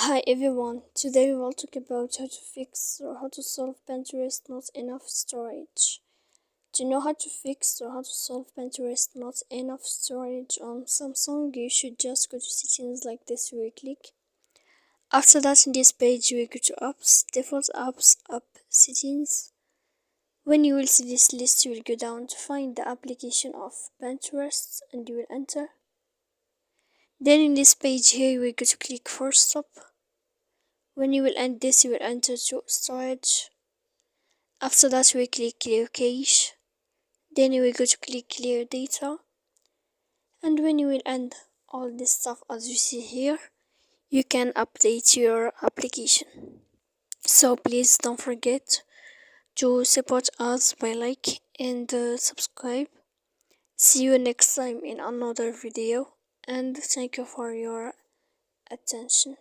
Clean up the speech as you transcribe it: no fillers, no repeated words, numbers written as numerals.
Hi everyone, today we will talk about how to fix or how to solve Pinterest not enough storage. To know how to fix or how to solve Pinterest not enough storage on Samsung, you should just go to settings like this where you click. After that, in this page you will go to apps, default apps, app settings. When you will see this list, you will go down to find the application of Pinterest and you will enter. Then in this page here you will go to click force stop. When you will end this, you will enter to storage. After that, we click clear cache. Then you will go to click clear data. And when you will end all this stuff as you see here, you can update your application. So please don't forget to support us by like and subscribe. See you next time in another video, and thank you for your attention.